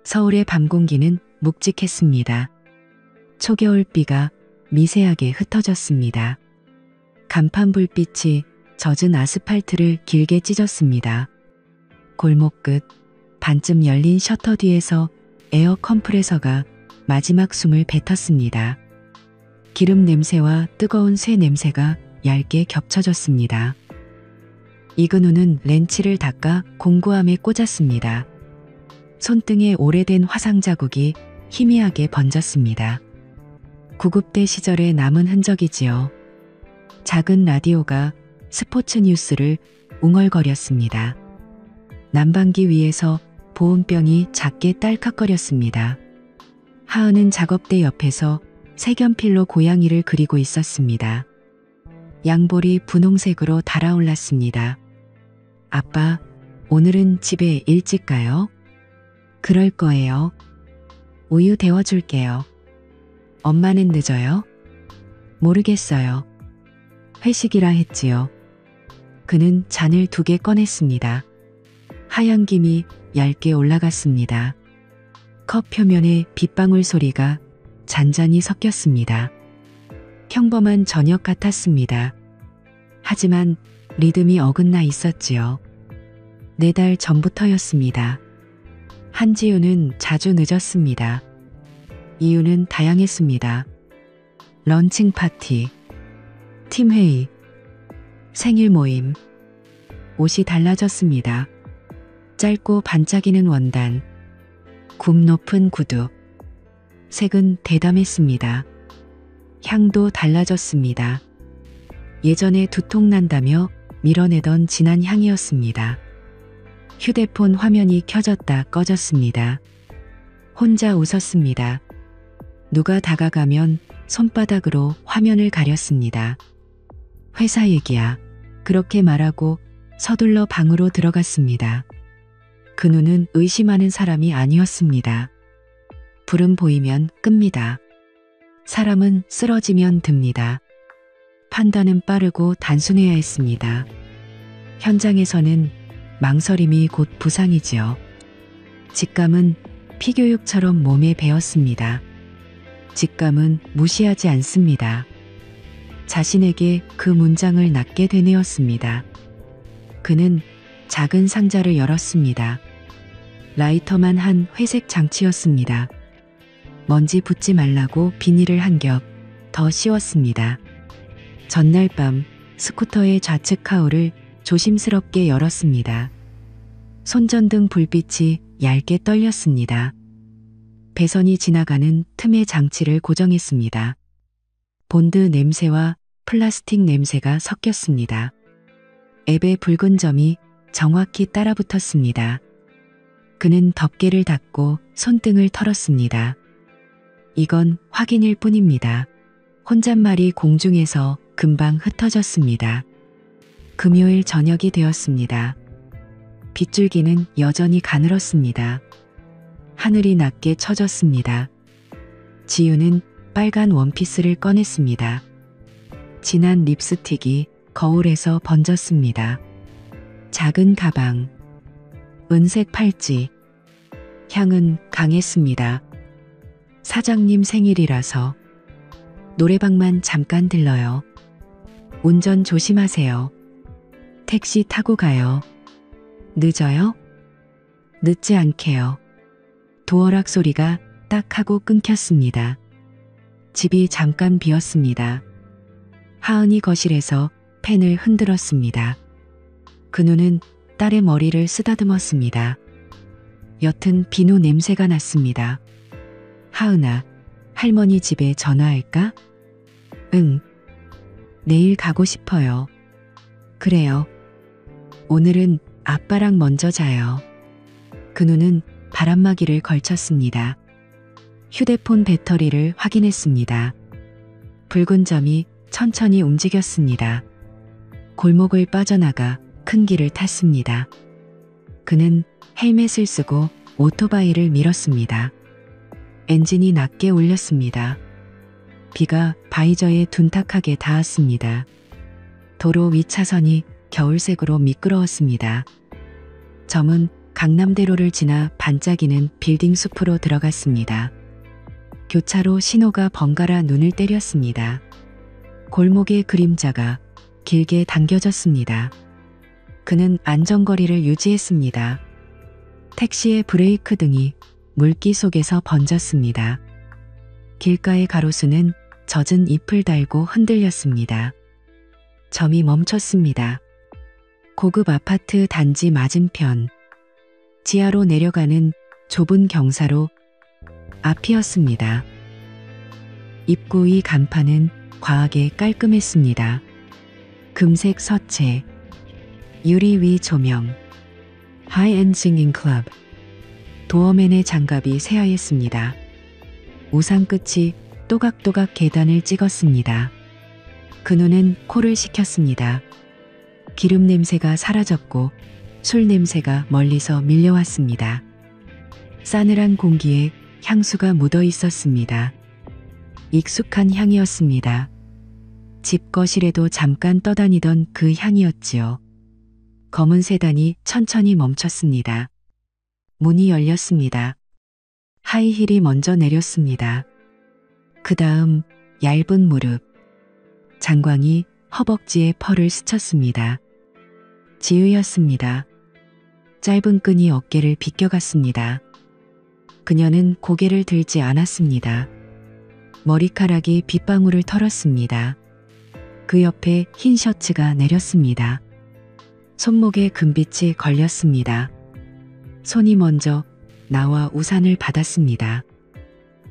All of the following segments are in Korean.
서울의 밤 공기는 묵직했습니다. 초겨울비가 미세하게 흩어졌습니다. 간판 불빛이 젖은 아스팔트를 길게 찢었습니다. 골목 끝 반쯤 열린 셔터 뒤에서 에어 컴프레서가 마지막 숨을 뱉었습니다. 기름 냄새와 뜨거운 쇠 냄새가 얇게 겹쳐졌습니다. 이근우는 렌치를 닦아 공구함에 꽂았습니다. 손등에 오래된 화상 자국이 희미하게 번졌습니다. 구급대 시절의 남은 흔적이지요. 작은 라디오가 스포츠 뉴스를 웅얼거렸습니다. 난방기 위에서 보온병이 작게 딸깍거렸습니다. 하은은 작업대 옆에서 색연필로 고양이를 그리고 있었습니다. 양볼이 분홍색으로 달아올랐습니다. 아빠, 오늘은 집에 일찍 가요? 그럴 거예요. 우유 데워줄게요. 엄마는 늦어요? 모르겠어요. 회식이라 했지요. 그는 잔을 2개 꺼냈습니다. 하얀 김이 얇게 올라갔습니다. 컵 표면에 빗방울 소리가 잔잔히 섞였습니다. 평범한 저녁 같았습니다. 하지만 리듬이 어긋나 있었지요. 4달 전부터였습니다. 한지우는 자주 늦었습니다. 이유는 다양했습니다. 런칭 파티, 팀회의, 생일 모임. 옷이 달라졌습니다. 짧고 반짝이는 원단, 굽 높은 구두. 색은 대담했습니다. 향도 달라졌습니다. 예전에 두통 난다며 밀어내던 진한 향이었습니다. 휴대폰 화면이 켜졌다 꺼졌습니다. 혼자 웃었습니다. 누가 다가가면 손바닥으로 화면을 가렸습니다. 회사 얘기야. 그렇게 말하고 서둘러 방으로 들어갔습니다. 근우는 의심하는 사람이 아니었습니다. 불은 보이면 끕니다. 사람은 쓰러지면 듭니다. 판단은 빠르고 단순해야 했습니다. 현장에서는 망설임이 곧 부상이지요. 직감은 피교육처럼 몸에 배었습니다. 직감은 무시하지 않습니다. 자신에게 그 문장을 낫게 되뇌었습니다. 그는 작은 상자를 열었습니다. 라이터만 한 회색 장치였습니다. 먼지 붙지 말라고 비닐을 한 겹 더 씌웠습니다. 전날 밤 스쿠터의 좌측 카우를 조심스럽게 열었습니다. 손전등 불빛이 얇게 떨렸습니다. 배선이 지나가는 틈에 장치를 고정했습니다. 본드 냄새와 플라스틱 냄새가 섞였습니다. 앱의 붉은 점이 정확히 따라붙었습니다. 그는 덮개를 닫고 손등을 털었습니다. 이건 확인일 뿐입니다. 혼잣말이 공중에서 금방 흩어졌습니다. 금요일 저녁이 되었습니다. 빗줄기는 여전히 가늘었습니다. 하늘이 낮게 쳐졌습니다. 지우는 빨간 원피스를 꺼냈습니다. 진한 립스틱이 거울에서 번졌습니다. 작은 가방, 은색 팔찌, 향은 강했습니다. 사장님 생일이라서 노래방만 잠깐 들러요. 운전 조심하세요. 택시 타고 가요. 늦어요? 늦지 않게요. 도어락 소리가 딱 하고 끊겼습니다. 집이 잠깐 비었습니다. 하은이 거실에서 펜을 흔들었습니다. 근우는 딸의 머리를 쓰다듬었습니다. 옅은 비누 냄새가 났습니다. 하은아, 할머니 집에 전화할까? 응. 내일 가고 싶어요. 그래요. 오늘은 아빠랑 먼저 자요. 근우는 바람막이를 걸쳤습니다. 휴대폰 배터리를 확인했습니다. 붉은 점이 천천히 움직였습니다. 골목을 빠져나가 큰 길을 탔습니다. 그는 헬멧을 쓰고 오토바이를 밀었습니다. 엔진이 낮게 울렸습니다. 비가 바이저에 둔탁하게 닿았습니다. 도로 위 차선이 겨울색으로 미끄러웠습니다. 점은 강남대로를 지나 반짝이는 빌딩 숲으로 들어갔습니다. 교차로 신호가 번갈아 눈을 때렸습니다. 골목의 그림자가 길게 당겨졌습니다. 그는 안전거리를 유지했습니다. 택시의 브레이크 등이 물기 속에서 번졌습니다. 길가의 가로수는 젖은 잎을 달고 흔들렸습니다. 점이 멈췄습니다. 고급 아파트 단지 맞은편. 지하로 내려가는 좁은 경사로 앞이었습니다. 입구 위 간판은 과하게 깔끔했습니다. 금색 서체, 유리 위 조명, 하이엔드 싱잉 클럽. 도어맨의 장갑이 새하였습니다. 우산 끝이 또각또각 계단을 찍었습니다. 그 눈은 코를 식혔습니다. 기름 냄새가 사라졌고 술 냄새가 멀리서 밀려왔습니다. 싸늘한 공기에 향수가 묻어 있었습니다. 익숙한 향이었습니다. 집 거실에도 잠깐 떠다니던 그 향이었지요. 검은 세단이 천천히 멈췄습니다. 문이 열렸습니다. 하이힐이 먼저 내렸습니다. 그 다음 얇은 무릎. 장광이 허벅지에 펄을 스쳤습니다. 지우였습니다. 짧은 끈이 어깨를 비껴갔습니다. 그녀는 고개를 들지 않았습니다. 머리카락이 빗방울을 털었습니다. 그 옆에 흰 셔츠가 내렸습니다. 손목에 금빛이 걸렸습니다. 손이 먼저 나와 우산을 받았습니다.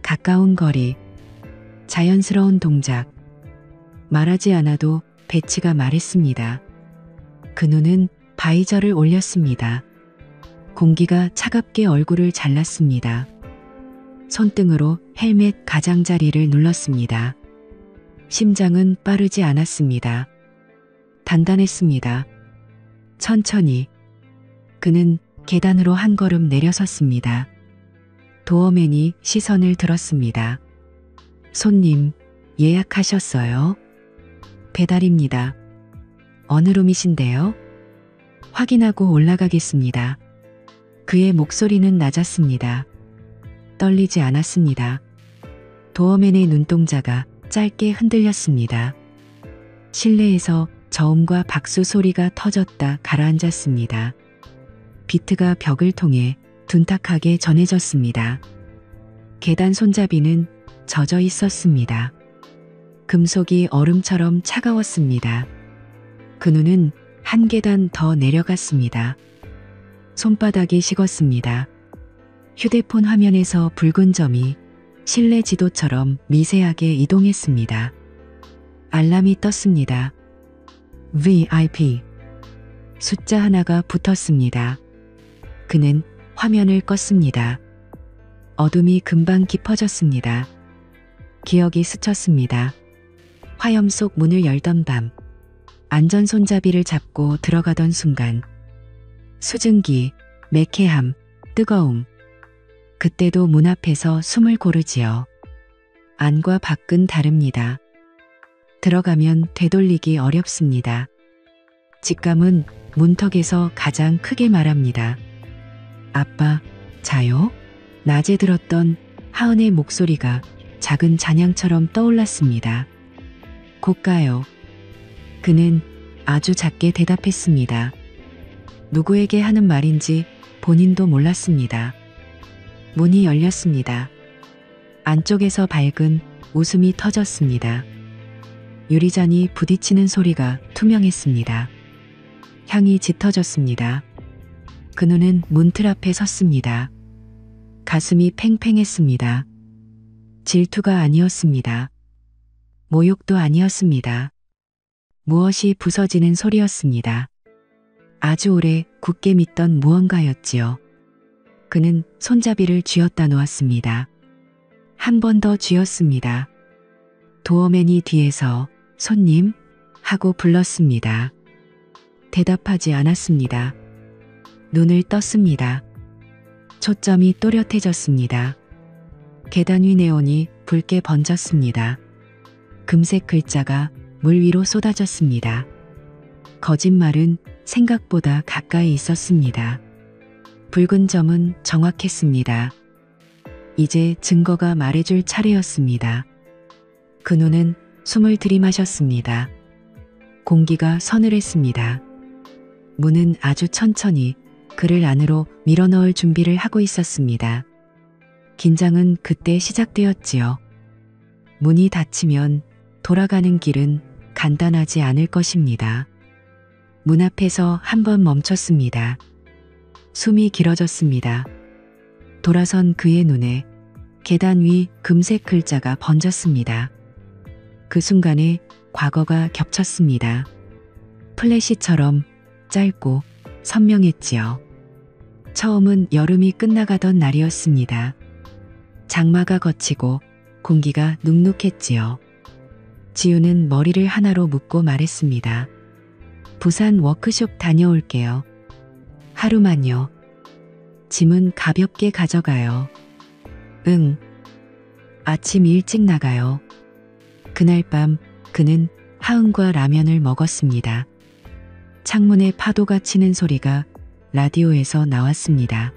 가까운 거리, 자연스러운 동작. 말하지 않아도 배치가 말했습니다. 그 눈은 바이저를 올렸습니다. 공기가 차갑게 얼굴을 잘랐습니다. 손등으로 헬멧 가장자리를 눌렀습니다. 심장은 빠르지 않았습니다. 단단했습니다. 천천히. 그는 계단으로 한 걸음 내려섰습니다. 도어맨이 시선을 들었습니다. 손님, 예약하셨어요? 배달입니다. 어느 룸이신데요? 확인하고 올라가겠습니다. 그의 목소리는 낮았습니다. 떨리지 않았습니다. 도어맨의 눈동자가 짧게 흔들렸습니다. 실내에서 저음과 박수 소리가 터졌다 가라앉았습니다. 비트가 벽을 통해 둔탁하게 전해졌습니다. 계단 손잡이는 젖어 있었습니다. 금속이 얼음처럼 차가웠습니다. 그 눈은 한 계단 더 내려갔습니다. 손바닥이 식었습니다. 휴대폰 화면에서 붉은 점이 실내 지도처럼 미세하게 이동했습니다. 알람이 떴습니다. VIP. 숫자 하나가 붙었습니다. 그는 화면을 껐습니다. 어둠이 금방 깊어졌습니다. 기억이 스쳤습니다. 화염 속 문을 열던 밤. 안전 손잡이를 잡고 들어가던 순간. 수증기, 매캐함, 뜨거움. 그때도 문 앞에서 숨을 고르지요. 안과 밖은 다릅니다. 들어가면 되돌리기 어렵습니다. 직감은 문턱에서 가장 크게 말합니다. 아빠, 자요? 낮에 들었던 하은의 목소리가 작은 잔향처럼 떠올랐습니다. 곧 가요. 그는 아주 작게 대답했습니다. 누구에게 하는 말인지 본인도 몰랐습니다. 문이 열렸습니다. 안쪽에서 밝은 웃음이 터졌습니다. 유리잔이 부딪히는 소리가 투명했습니다. 향이 짙어졌습니다. 그 눈은 문틀 앞에 섰습니다. 가슴이 팽팽했습니다. 질투가 아니었습니다. 모욕도 아니었습니다. 무엇이 부서지는 소리였습니다. 아주 오래 굳게 믿던 무언가였지요. 그는 손잡이를 쥐었다 놓았습니다. 한 번 더 쥐었습니다. 도어맨이 뒤에서 손님 하고 불렀습니다. 대답하지 않았습니다. 눈을 떴습니다. 초점이 또렷해졌습니다. 계단 위 네온이 붉게 번졌습니다. 금색 글자가 물 위로 쏟아졌습니다. 거짓말은 생각보다 가까이 있었습니다. 붉은 점은 정확했습니다. 이제 증거가 말해줄 차례였습니다. 그 눈은 숨을 들이마셨습니다. 공기가 서늘했습니다. 문은 아주 천천히 그를 안으로 밀어넣을 준비를 하고 있었습니다. 긴장은 그때 시작되었지요. 문이 닫히면 돌아가는 길은 간단하지 않을 것입니다. 문 앞에서 한번 멈췄습니다. 숨이 길어졌습니다. 돌아선 그의 눈에 계단 위 금색 글자가 번졌습니다. 그 순간에 과거가 겹쳤습니다. 플래시처럼 짧고 선명했지요. 처음은 여름이 끝나가던 날이었습니다. 장마가 걷히고 공기가 눅눅했지요. 지우는 머리를 하나로 묶고 말했습니다. 부산 워크숍 다녀올게요. 하루만요. 짐은 가볍게 가져가요. 응. 아침 일찍 나가요. 그날 밤 그는 하은과 라면을 먹었습니다. 창문에 파도가 치는 소리가 라디오에서 나왔습니다.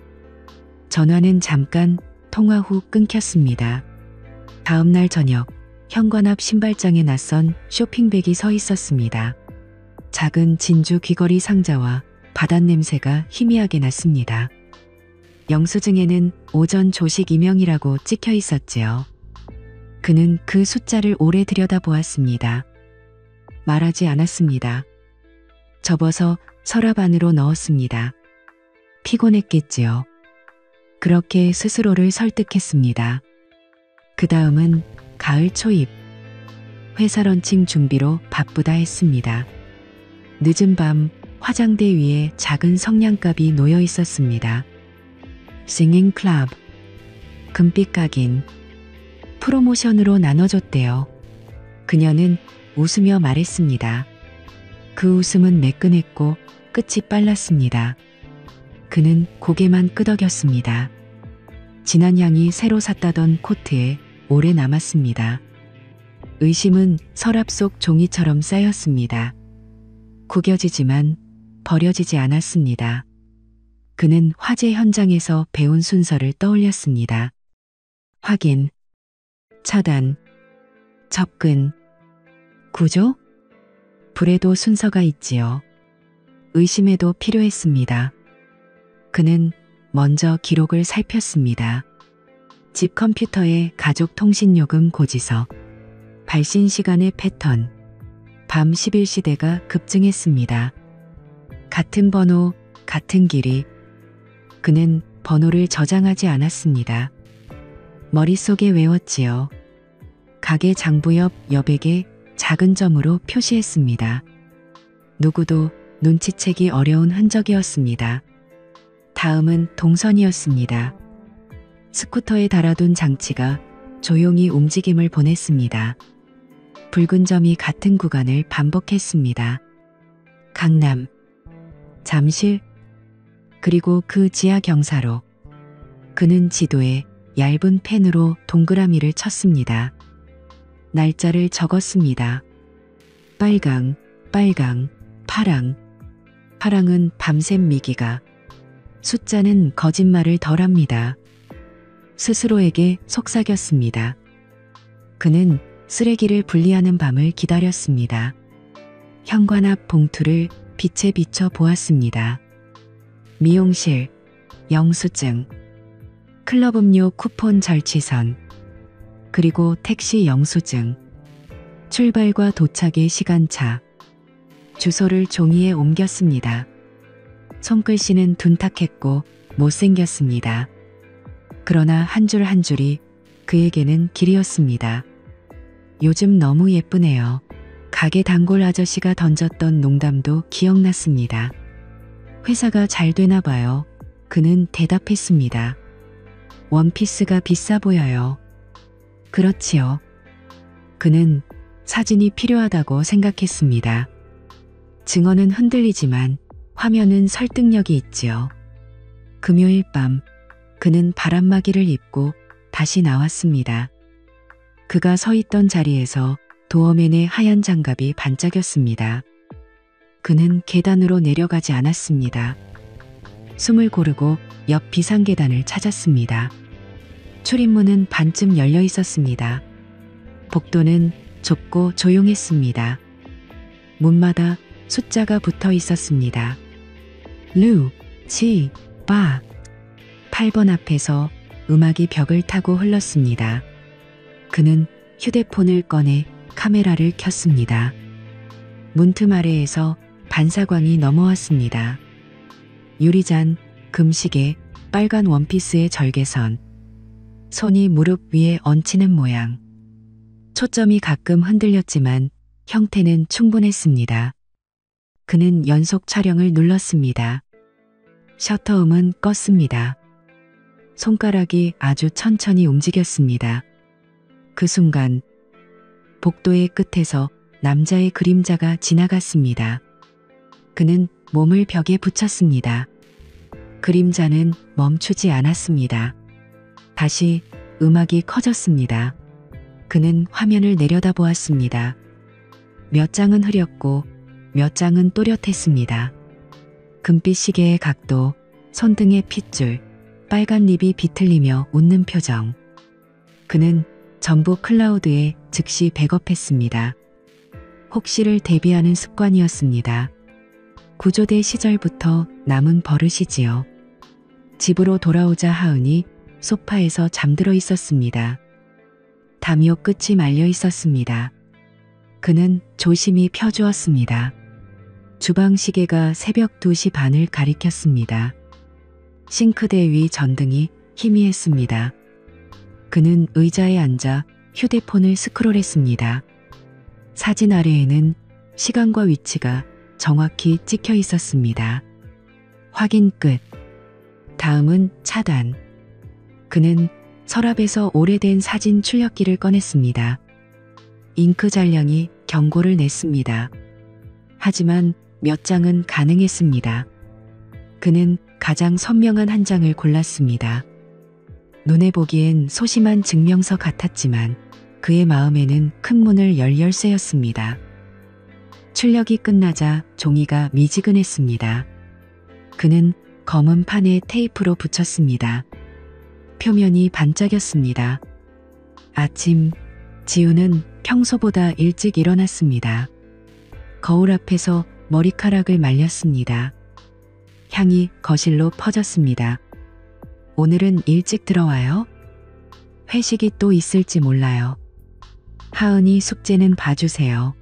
전화는 잠깐 통화 후 끊겼습니다. 다음 날 저녁 현관 앞 신발장에 낯선 쇼핑백이 서 있었습니다. 작은 진주 귀걸이 상자와 바닷냄새가 희미하게 났습니다. 영수증에는 오전 조식 임명이라고 찍혀 있었지요. 그는 그 숫자를 오래 들여다보았습니다. 말하지 않았습니다. 접어서 서랍 안으로 넣었습니다. 피곤했겠지요. 그렇게 스스로를 설득했습니다. 그 다음은 가을 초입. 회사 런칭 준비로 바쁘다 했습니다. 늦은 밤 화장대 위에 작은 성냥갑이 놓여 있었습니다. 싱잉 클럽. 금빛 각인. 프로모션으로 나눠줬대요. 그녀는 웃으며 말했습니다. 그 웃음은 매끈했고 끝이 빨랐습니다. 그는 고개만 끄덕였습니다. 진한 향이 새로 샀다던 코트에 오래 남았습니다. 의심은 서랍 속 종이처럼 쌓였습니다. 구겨지지만 버려지지 않았습니다. 그는 화재 현장에서 배운 순서를 떠올렸습니다. 확인, 차단, 접근, 구조? 불에도 순서가 있지요. 의심에도 필요했습니다. 그는 먼저 기록을 살폈습니다. 집 컴퓨터의 가족 통신요금 고지서, 발신 시간의 패턴, 밤 11시대가 급증했습니다. 같은 번호, 같은 길이. 그는 번호를 저장하지 않았습니다. 머릿속에 외웠지요. 가게 장부 옆 여백에 작은 점으로 표시했습니다. 누구도 눈치채기 어려운 흔적이었습니다. 다음은 동선이었습니다. 스쿠터에 달아둔 장치가 조용히 움직임을 보냈습니다. 붉은 점이 같은 구간을 반복했습니다. 강남, 잠실, 그리고 그 지하 경사로. 그는 지도에 얇은 펜으로 동그라미를 쳤습니다. 날짜를 적었습니다. 빨강, 빨강, 파랑. 파랑은 밤샘 미기가. 숫자는 거짓말을 덜합니다. 스스로에게 속삭였습니다. 그는 쓰레기를 분리하는 밤을 기다렸습니다. 현관 앞 봉투를 빛에 비춰 보았습니다. 미용실, 영수증, 클럽 음료 쿠폰 절취선, 그리고 택시 영수증, 출발과 도착의 시간차, 주소를 종이에 옮겼습니다. 손글씨는 둔탁했고 못생겼습니다. 그러나 한 줄 한 줄이 그에게는 길이었습니다. 요즘 너무 예쁘네요. 가게 단골 아저씨가 던졌던 농담도 기억났습니다. 회사가 잘 되나 봐요. 그는 대답했습니다. 원피스가 비싸 보여요. 그렇지요. 그는 사진이 필요하다고 생각했습니다. 증언은 흔들리지만 화면은 설득력이 있지요. 금요일 밤 그는 바람막이를 입고 다시 나왔습니다. 그가 서 있던 자리에서 도어맨의 하얀 장갑이 반짝였습니다. 그는 계단으로 내려가지 않았습니다. 숨을 고르고 옆 비상계단을 찾았습니다. 출입문은 반쯤 열려 있었습니다. 복도는 좁고 조용했습니다. 문마다 숫자가 붙어 있었습니다. 루, 치, 바. 8번 앞에서 음악이 벽을 타고 흘렀습니다. 그는 휴대폰을 꺼내 카메라를 켰습니다. 문틈 아래에서 반사광이 넘어왔습니다. 유리잔, 금시계, 빨간 원피스의 절개선. 손이 무릎 위에 얹히는 모양. 초점이 가끔 흔들렸지만 형태는 충분했습니다. 그는 연속 촬영을 눌렀습니다. 셔터음은 껐습니다. 손가락이 아주 천천히 움직였습니다. 그 순간 복도의 끝에서 남자의 그림자가 지나갔습니다. 그는 몸을 벽에 붙였습니다. 그림자는 멈추지 않았습니다. 다시 음악이 커졌습니다. 그는 화면을 내려다보았습니다. 몇 장은 흐렸고 몇 장은 또렷했습니다. 금빛 시계의 각도, 손등의 핏줄, 빨간 립이 비틀리며 웃는 표정. 그는 전부 클라우드에 즉시 백업했습니다. 혹시를 대비하는 습관이었습니다. 구조대 시절부터 남은 버릇이지요. 집으로 돌아오자 하은이 소파에서 잠들어 있었습니다. 담요 끝이 말려 있었습니다. 그는 조심히 펴주었습니다. 주방 시계가 새벽 2시 반을 가리켰습니다. 싱크대 위 전등이 희미했습니다. 그는 의자에 앉아 휴대폰을 스크롤했습니다. 사진 아래에는 시간과 위치가 정확히 찍혀 있었습니다. 확인 끝. 다음은 차단. 그는 서랍에서 오래된 사진 출력기를 꺼냈습니다. 잉크 잔량이 경고를 냈습니다. 하지만 몇 장은 가능했습니다. 그는 가장 선명한 한 장을 골랐습니다. 눈에 보기엔 소심한 증명서 같았지만 그의 마음에는 큰 문을 열 열쇠였습니다. 출력이 끝나자 종이가 미지근했습니다. 그는 검은 판에 테이프로 붙였습니다. 표면이 반짝였습니다. 아침, 지우는 평소보다 일찍 일어났습니다. 거울 앞에서 머리카락을 말렸습니다. 향이 거실로 퍼졌습니다. 오늘은 일찍 들어와요? 회식이 또 있을지 몰라요. 하은이 숙제는 봐주세요.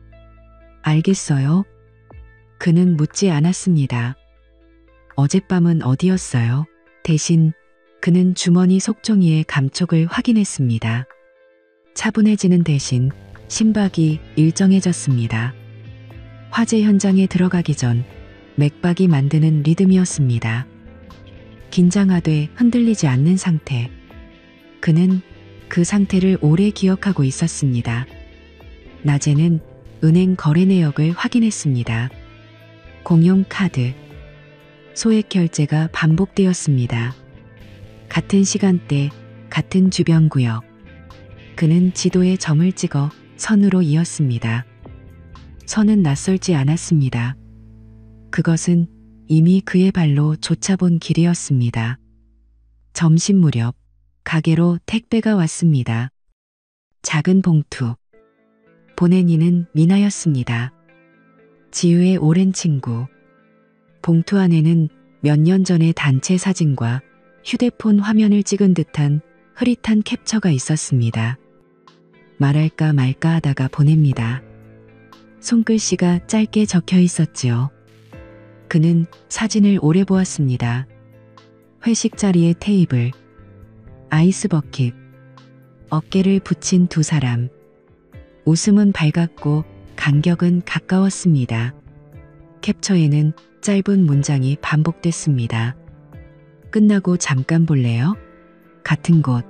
알겠어요? 그는 묻지 않았습니다. 어젯밤은 어디였어요? 대신 그는 주머니 속종이의 감촉을 확인했습니다. 차분해지는 대신 심박이 일정해졌습니다. 화재 현장에 들어가기 전 맥박이 만드는 리듬이었습니다. 긴장하되 흔들리지 않는 상태. 그는 그 상태를 오래 기억하고 있었습니다. 낮에는 은행 거래 내역을 확인했습니다. 공용 카드. 소액 결제가 반복되었습니다. 같은 시간대, 같은 주변 구역. 그는 지도에 점을 찍어 선으로 이었습니다. 선은 낯설지 않았습니다. 그것은 이미 그의 발로 쫓아본 길이었습니다. 점심 무렵 가게로 택배가 왔습니다. 작은 봉투. 보낸 이는 미나였습니다. 지우의 오랜 친구. 봉투 안에는 몇 년 전의 단체 사진과 휴대폰 화면을 찍은 듯한 흐릿한 캡처가 있었습니다. 말할까 말까 하다가 보냅니다. 손글씨가 짧게 적혀 있었지요. 그는 사진을 오래 보았습니다. 회식 자리의 테이블, 아이스 버킷, 어깨를 붙인 두 사람. 웃음은 밝았고 간격은 가까웠습니다. 캡처에는 짧은 문장이 반복됐습니다. 끝나고 잠깐 볼래요? 같은 곳.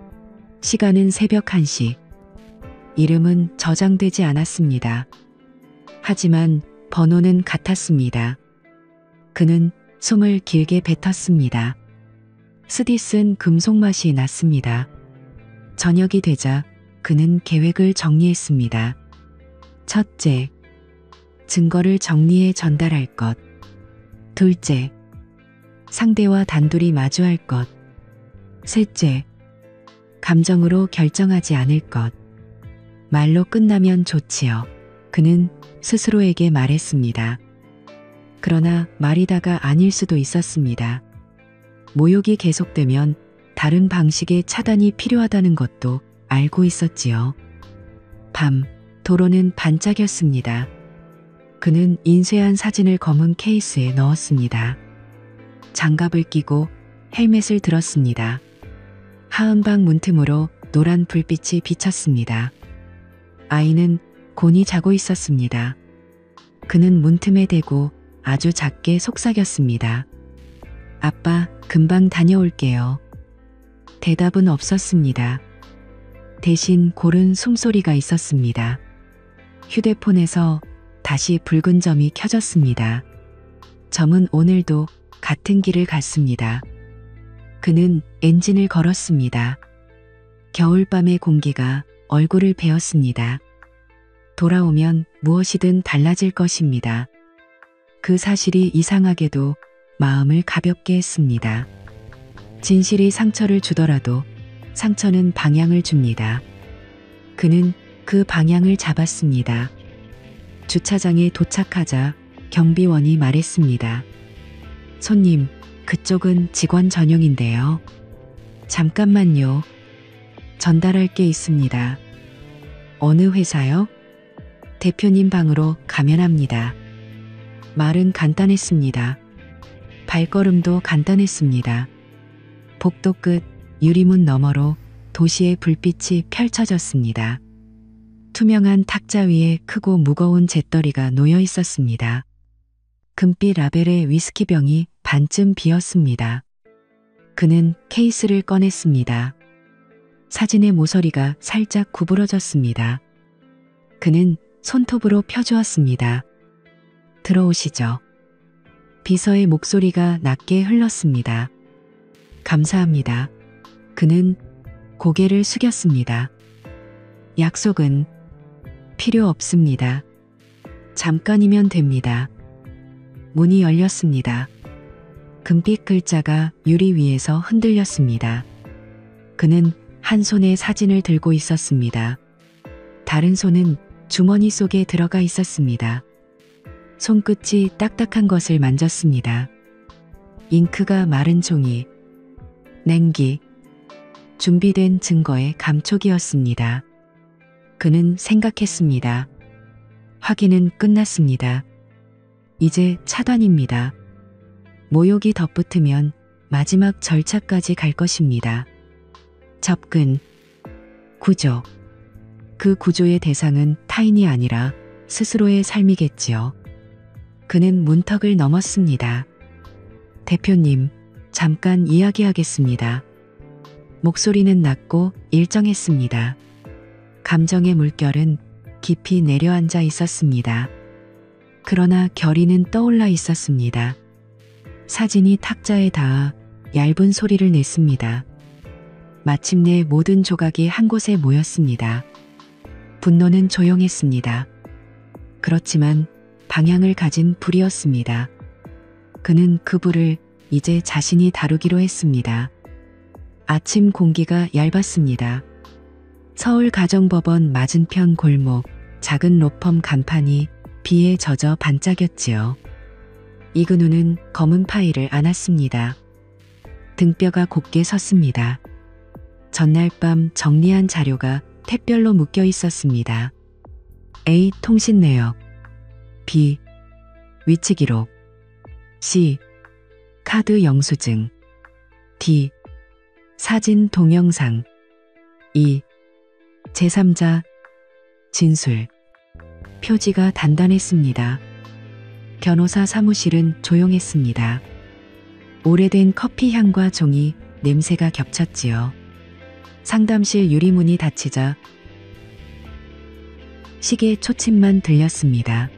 시간은 새벽 1시. 이름은 저장되지 않았습니다. 하지만 번호는 같았습니다. 그는 숨을 길게 뱉었습니다. 스디 쓴 금속 맛이 났습니다. 저녁이 되자 그는 계획을 정리했습니다. 첫째, 증거를 정리해 전달할 것. 둘째, 상대와 단둘이 마주할 것. 셋째, 감정으로 결정하지 않을 것. 말로 끝나면 좋지요. 그는 스스로에게 말했습니다. 그러나 말이다가 아닐 수도 있었습니다. 모욕이 계속되면 다른 방식의 차단이 필요하다는 것도 알고 있었지요. 밤, 도로는 반짝였습니다. 그는 인쇄한 사진을 검은 케이스에 넣었습니다. 장갑을 끼고 헬멧을 들었습니다. 하은방 문틈으로 노란 불빛이 비쳤습니다. 아이는 곤히 자고 있었습니다. 그는 문틈에 대고 아주 작게 속삭였습니다. 아빠, 금방 다녀올게요. 대답은 없었습니다. 대신 고른 숨소리가 있었습니다. 휴대폰에서 다시 붉은 점이 켜졌습니다. 점은 오늘도 같은 길을 갔습니다. 그는 엔진을 걸었습니다. 겨울밤의 공기가 얼굴을 베었습니다. 돌아오면 무엇이든 달라질 것입니다. 그 사실이 이상하게도 마음을 가볍게 했습니다. 진실이 상처를 주더라도 상처는 방향을 줍니다. 그는 그 방향을 잡았습니다. 주차장에 도착하자 경비원이 말했습니다. 손님, 그쪽은 직원 전용인데요. 잠깐만요. 전달할 게 있습니다. 어느 회사요? 대표님 방으로 가면 합니다. 말은 간단했습니다. 발걸음도 간단했습니다. 복도 끝 유리문 너머로 도시의 불빛이 펼쳐졌습니다. 투명한 탁자 위에 크고 무거운 잿더리가 놓여 있었습니다. 금빛 라벨의 위스키병이 반쯤 비었습니다. 그는 케이스를 꺼냈습니다. 사진의 모서리가 살짝 구부러졌습니다. 그는 손톱으로 펴주었습니다. 들어오시죠. 비서의 목소리가 낮게 흘렀습니다. 감사합니다. 그는 고개를 숙였습니다. 약속은 필요 없습니다. 잠깐이면 됩니다. 문이 열렸습니다. 금빛 글자가 유리 위에서 흔들렸습니다. 그는 한 손에 사진을 들고 있었습니다. 다른 손은 주머니 속에 들어가 있었습니다. 손끝이 딱딱한 것을 만졌습니다. 잉크가 마른 종이, 냉기, 준비된 증거의 감촉이었습니다. 그는 생각했습니다. 확인은 끝났습니다. 이제 차단입니다. 모욕이 덧붙으면 마지막 절차까지 갈 것입니다. 접근, 구조. 그 구조의 대상은 타인이 아니라 스스로의 삶이겠지요. 그는 문턱을 넘었습니다. 대표님, 잠깐 이야기하겠습니다. 목소리는 낮고 일정했습니다. 감정의 물결은 깊이 내려앉아 있었습니다. 그러나 결의는 떠올라 있었습니다. 사진이 탁자에 닿아 얇은 소리를 냈습니다. 마침내 모든 조각이 한 곳에 모였습니다. 분노는 조용했습니다. 그렇지만 방향을 가진 불이었습니다. 그는 그 불을 이제 자신이 다루기로 했습니다. 아침 공기가 얇았습니다. 서울가정법원 맞은편 골목, 작은 로펌 간판이 비에 젖어 반짝였지요. 이근우는 검은 파일을 안았습니다. 등뼈가 곱게 섰습니다. 전날 밤 정리한 자료가 택별로 묶여 있었습니다. A. 통신 내역, B. 위치 기록, C. 카드 영수증, D. 사진 동영상, E. 제3자 진술. 표지가 단단했습니다. 변호사 사무실은 조용했습니다. 오래된 커피 향과 종이 냄새가 겹쳤지요. 상담실 유리문이 닫히자 시계 초침만 들렸습니다.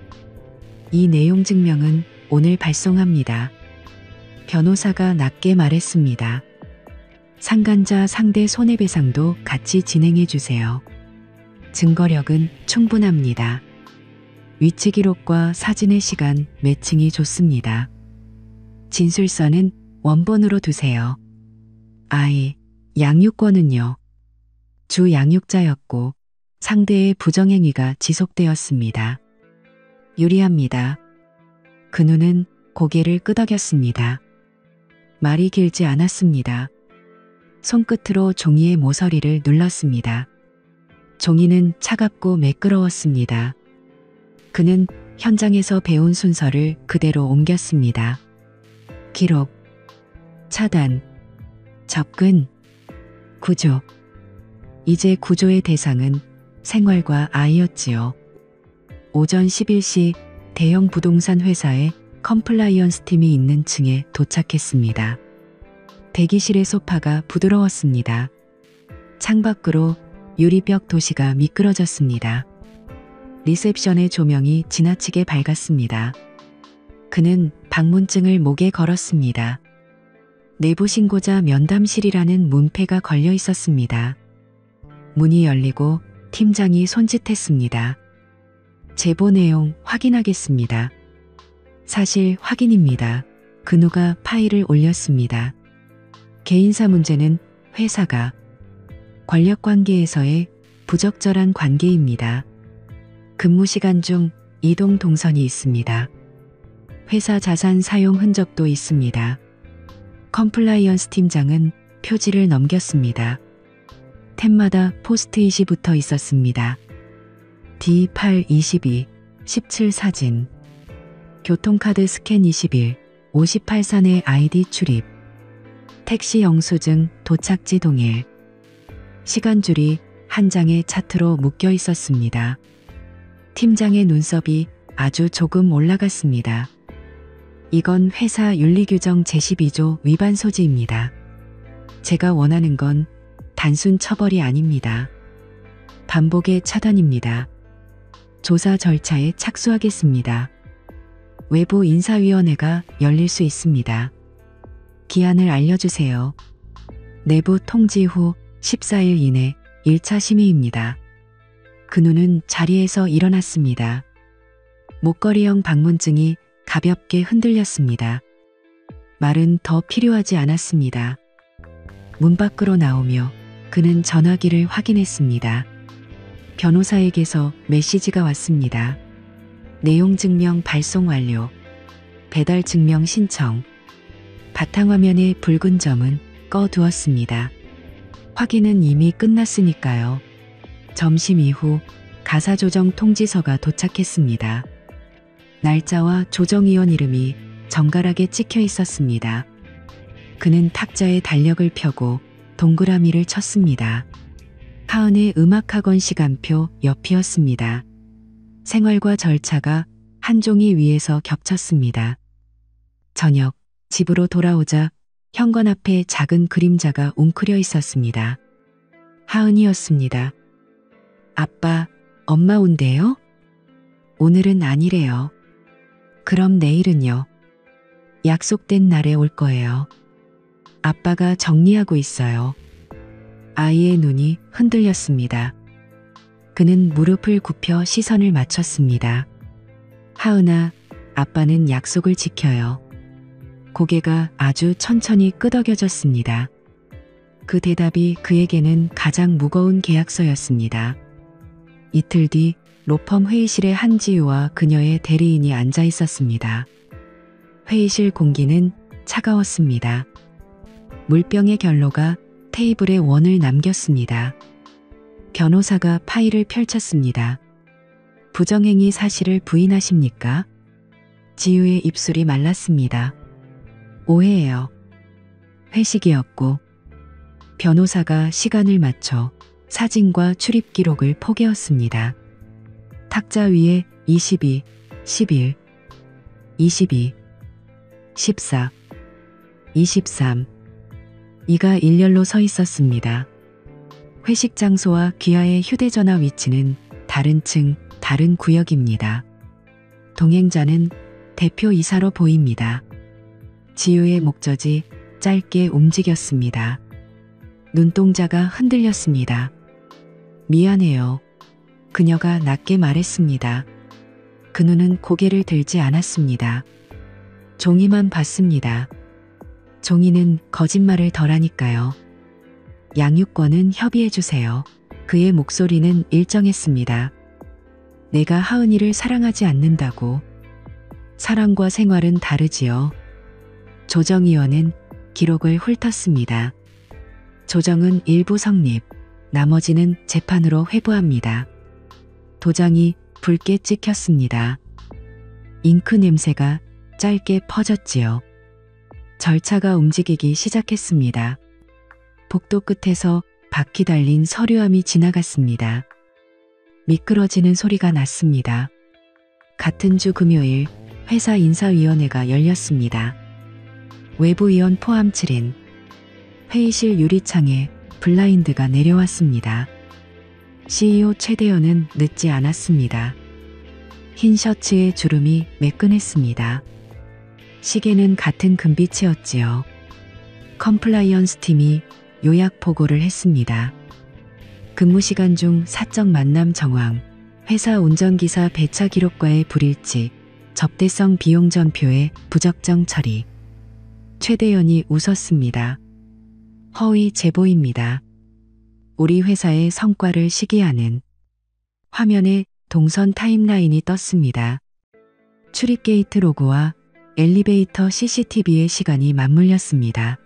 이 내용 증명은 오늘 발송합니다. 변호사가 낮게 말했습니다. 상간자 상대 손해배상도 같이 진행해 주세요. 증거력은 충분합니다. 위치 기록과 사진의 시간 매칭이 좋습니다. 진술서는 원본으로 두세요. I. 양육권은요. 주 양육자였고 상대의 부정행위가 지속되었습니다. 유리합니다. 근우는 고개를 끄덕였습니다. 말이 길지 않았습니다. 손끝으로 종이의 모서리를 눌렀습니다. 종이는 차갑고 매끄러웠습니다. 그는 현장에서 배운 순서를 그대로 옮겼습니다. 기록, 차단, 접근, 구조. 이제 구조의 대상은 생활과 아이였지요. 오전 11시 대형 부동산 회사의 컴플라이언스 팀이 있는 층에 도착했습니다. 대기실의 소파가 부드러웠습니다. 창밖으로 유리벽 도시가 미끄러졌습니다. 리셉션의 조명이 지나치게 밝았습니다. 그는 방문증을 목에 걸었습니다. 내부 신고자 면담실이라는 문패가 걸려 있었습니다. 문이 열리고 팀장이 손짓했습니다. 제보 내용 확인하겠습니다. 사실 확인입니다. 근우가 파일을 올렸습니다. 개인사 문제는 회사가 권력관계에서의 부적절한 관계입니다. 근무 시간 중 이동 동선이 있습니다. 회사 자산 사용 흔적도 있습니다. 컴플라이언스 팀장은 표지를 넘겼습니다. 탭마다 포스트잇이 붙어 있었습니다. D822, 17 사진, 교통카드 스캔 21, 58선의 아이디 출입, 택시 영수증 도착지 동일, 시간줄이 한 장의 차트로 묶여 있었습니다. 팀장의 눈썹이 아주 조금 올라갔습니다. 이건 회사 윤리규정 제12조 위반 소지입니다. 제가 원하는 건 단순 처벌이 아닙니다. 반복의 차단입니다. 조사 절차에 착수하겠습니다. 외부 인사위원회가 열릴 수 있습니다. 기한을 알려주세요. 내부 통지 후 14일 이내 1차 심의입니다. 근우는 자리에서 일어났습니다. 목걸이형 방문증이 가볍게 흔들렸습니다. 말은 더 필요하지 않았습니다. 문 밖으로 나오며 그는 전화기를 확인했습니다. 변호사에게서 메시지가 왔습니다. 내용 증명 발송 완료. 배달 증명 신청. 바탕화면의 붉은 점은 꺼두었습니다. 확인은 이미 끝났으니까요. 점심 이후 가사조정 통지서가 도착했습니다. 날짜와 조정위원 이름이 정갈하게 찍혀 있었습니다. 그는 탁자에 달력을 펴고 동그라미를 쳤습니다. 하은의 음악학원 시간표 옆이었습니다. 생활과 절차가 한 종이 위에서 겹쳤습니다. 저녁, 집으로 돌아오자 현관 앞에 작은 그림자가 웅크려 있었습니다. 하은이었습니다. 아빠, 엄마 온대요? 오늘은 아니래요. 그럼 내일은요? 약속된 날에 올 거예요. 아빠가 정리하고 있어요. 아이의 눈이 흔들렸습니다. 그는 무릎을 굽혀 시선을 맞췄습니다. 하은아, 아빠는 약속을 지켜요. 고개가 아주 천천히 끄덕여졌습니다. 그 대답이 그에게는 가장 무거운 계약서였습니다. 이틀 뒤 로펌 회의실에 한지우와 그녀의 대리인이 앉아 있었습니다. 회의실 공기는 차가웠습니다. 물병의 결로가 테이블에 원을 남겼습니다. 변호사가 파일을 펼쳤습니다. 부정행위 사실을 부인하십니까? 지우의 입술이 말랐습니다. 오해예요. 회식이었고 변호사가 시간을 맞춰 사진과 출입 기록을 포개었습니다. 탁자 위에 22, 11, 22, 14, 23. 이가 일렬로 서 있었습니다. 회식 장소와 귀하의 휴대전화 위치는 다른 층, 다른 구역입니다. 동행자는 대표이사로 보입니다. 지우의 목젖이 짧게 움직였습니다. 눈동자가 흔들렸습니다. 미안해요. 그녀가 낮게 말했습니다. 근우는 고개를 들지 않았습니다. 종이만 봤습니다. 종이는 거짓말을 덜하니까요. 양육권은 협의해주세요. 그의 목소리는 일정했습니다. 내가 하은이를 사랑하지 않는다고. 사랑과 생활은 다르지요. 조정위원은 기록을 훑었습니다. 조정은 일부 성립, 나머지는 재판으로 회부합니다. 도장이 붉게 찍혔습니다. 잉크 냄새가 짧게 퍼졌지요. 절차가 움직이기 시작했습니다. 복도 끝에서 바퀴 달린 서류함이 지나갔습니다. 미끄러지는 소리가 났습니다. 같은 주 금요일 회사 인사위원회가 열렸습니다. 외부위원 포함 7인. 회의실 유리창에 블라인드가 내려왔습니다. CEO 최대현은 늦지 않았습니다. 흰 셔츠에 주름이 매끈했습니다. 시계는 같은 금빛이었지요. 컴플라이언스 팀이 요약 보고를 했습니다. 근무 시간 중 사적 만남 정황, 회사 운전기사 배차 기록과의 불일치, 접대성 비용 전표의 부적정 처리. 최대현이 웃었습니다. 허위 제보입니다. 우리 회사의 성과를 시기하는. 화면에 동선 타임라인이 떴습니다. 출입 게이트 로고와 엘리베이터 CCTV의 시간이 맞물렸습니다.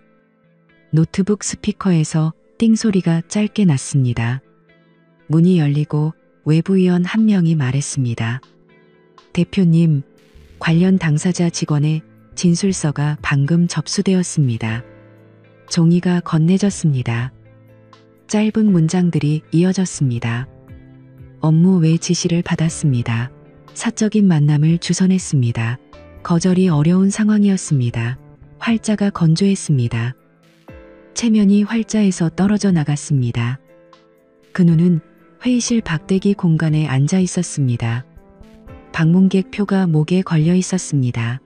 노트북 스피커에서 띵 소리가 짧게 났습니다. 문이 열리고 외부위원 한 명이 말했습니다. 대표님, 관련 당사자 직원의 진술서가 방금 접수되었습니다. 종이가 건네졌습니다. 짧은 문장들이 이어졌습니다. 업무 외 지시를 받았습니다. 사적인 만남을 주선했습니다. 거절이 어려운 상황이었습니다. 활자가 건조했습니다. 체면이 활자에서 떨어져 나갔습니다. 근우는 회의실 박대기 공간에 앉아 있었습니다. 방문객 표가 목에 걸려 있었습니다.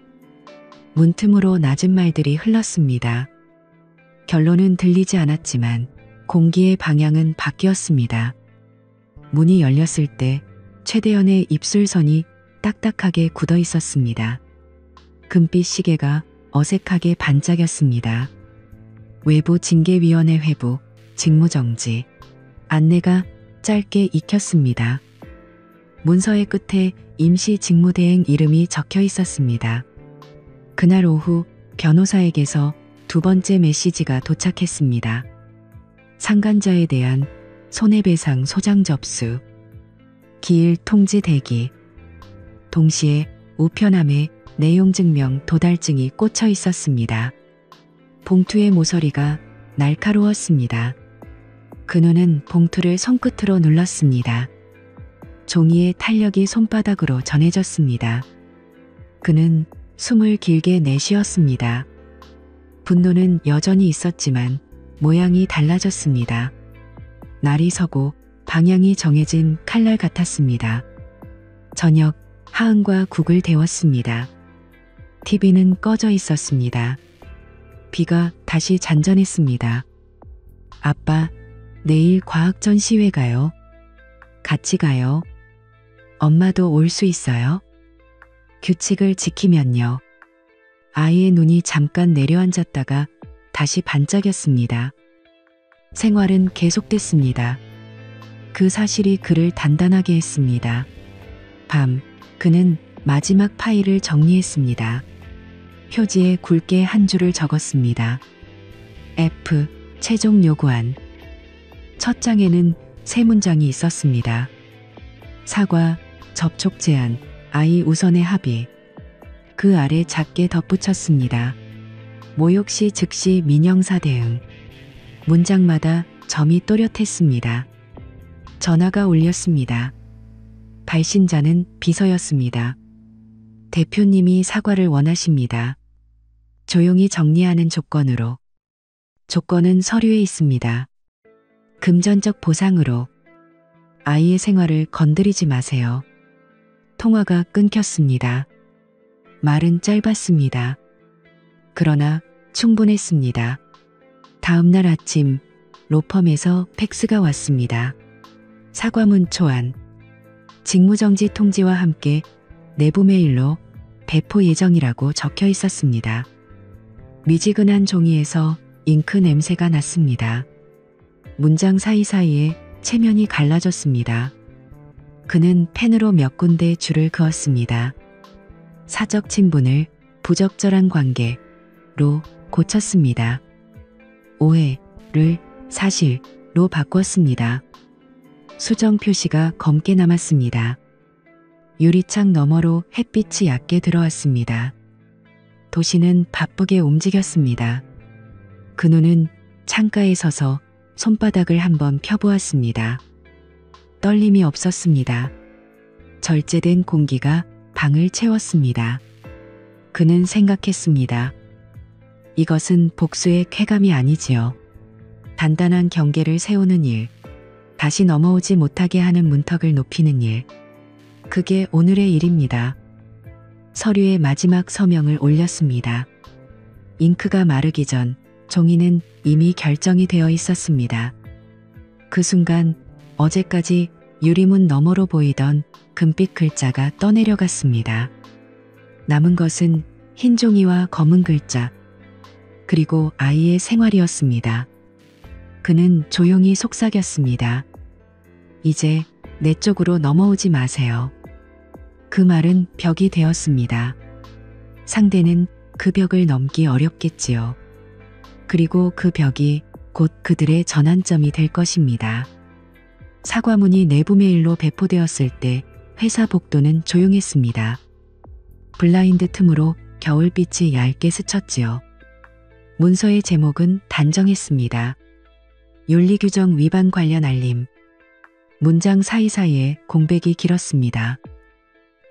문틈으로 낮은 말들이 흘렀습니다. 결론은 들리지 않았지만 공기의 방향은 바뀌었습니다. 문이 열렸을 때 최대현의 입술선이 딱딱하게 굳어 있었습니다. 금빛 시계가 어색하게 반짝였습니다. 외부 징계위원회 회부, 직무정지. 안내가 짧게 익혔습니다. 문서의 끝에 임시 직무대행 이름이 적혀 있었습니다. 그날 오후 변호사에게서 두 번째 메시지가 도착했습니다. 상간자에 대한 손해배상 소장 접수. 기일 통지 대기. 동시에 우편함에 내용 증명 도달증이 꽂혀 있었습니다. 봉투의 모서리가 날카로웠습니다. 근우는 봉투를 손끝으로 눌렀습니다. 종이의 탄력이 손바닥으로 전해졌습니다. 그는 숨을 길게 내쉬었습니다. 분노는 여전히 있었지만 모양이 달라졌습니다. 날이 서고 방향이 정해진 칼날 같았습니다. 저녁 하은과 국을 데웠습니다. TV는 꺼져 있었습니다. 비가 다시 잔잔했습니다. 아빠, 내일 과학 전시회 가요. 같이 가요. 엄마도 올 수 있어요? 규칙을 지키면요. 아이의 눈이 잠깐 내려앉았다가 다시 반짝였습니다. 생활은 계속됐습니다. 그 사실이 그를 단단하게 했습니다. 밤, 그는 마지막 파일을 정리했습니다. 표지에 굵게 한 줄을 적었습니다. F, 최종 요구안. 첫 장에는 세 문장이 있었습니다. 사과, 접촉 제한, 아이 우선의 합의. 그 아래 작게 덧붙였습니다. 모욕 시 즉시 민형사 대응. 문장마다 점이 또렷했습니다. 전화가 울렸습니다. 발신자는 비서였습니다. 대표님이 사과를 원하십니다. 조용히 정리하는 조건으로. 조건은 서류에 있습니다. 금전적 보상으로. 아이의 생활을 건드리지 마세요. 통화가 끊겼습니다. 말은 짧았습니다. 그러나 충분했습니다. 다음 날 아침 로펌에서 팩스가 왔습니다. 사과문 초안. 직무정지 통지와 함께 내부 메일로 배포 예정이라고 적혀 있었습니다. 미지근한 종이에서 잉크 냄새가 났습니다. 문장 사이사이에 체면이 갈라졌습니다. 그는 펜으로 몇 군데 줄을 그었습니다. 사적 친분을 부적절한 관계로 고쳤습니다. 오해를 사실로 바꿨습니다. 수정 표시가 검게 남았습니다. 유리창 너머로 햇빛이 얕게 들어왔습니다. 도시는 바쁘게 움직였습니다. 근우는 창가에 서서 손바닥을 한번 펴보았습니다. 떨림이 없었습니다. 절제된 공기가 방을 채웠습니다. 그는 생각했습니다. 이것은 복수의 쾌감이 아니지요. 단단한 경계를 세우는 일, 다시 넘어오지 못하게 하는 문턱을 높이는 일. 그게 오늘의 일입니다. 서류에 마지막 서명을 올렸습니다. 잉크가 마르기 전 종이는 이미 결정이 되어 있었습니다. 그 순간 어제까지 유리문 너머로 보이던 금빛 글자가 떠내려갔습니다. 남은 것은 흰 종이와 검은 글자, 그리고 아이의 생활이었습니다. 그는 조용히 속삭였습니다. 이제 내 쪽으로 넘어오지 마세요. 그 말은 벽이 되었습니다. 상대는 그 벽을 넘기 어렵겠지요. 그리고 그 벽이 곧 그들의 전환점이 될 것입니다. 사과문이 내부 메일로 배포되었을 때 회사 복도는 조용했습니다. 블라인드 틈으로 겨울빛이 얇게 스쳤지요. 문서의 제목은 단정했습니다. 윤리규정 위반 관련 알림. 문장 사이사이에 공백이 길었습니다.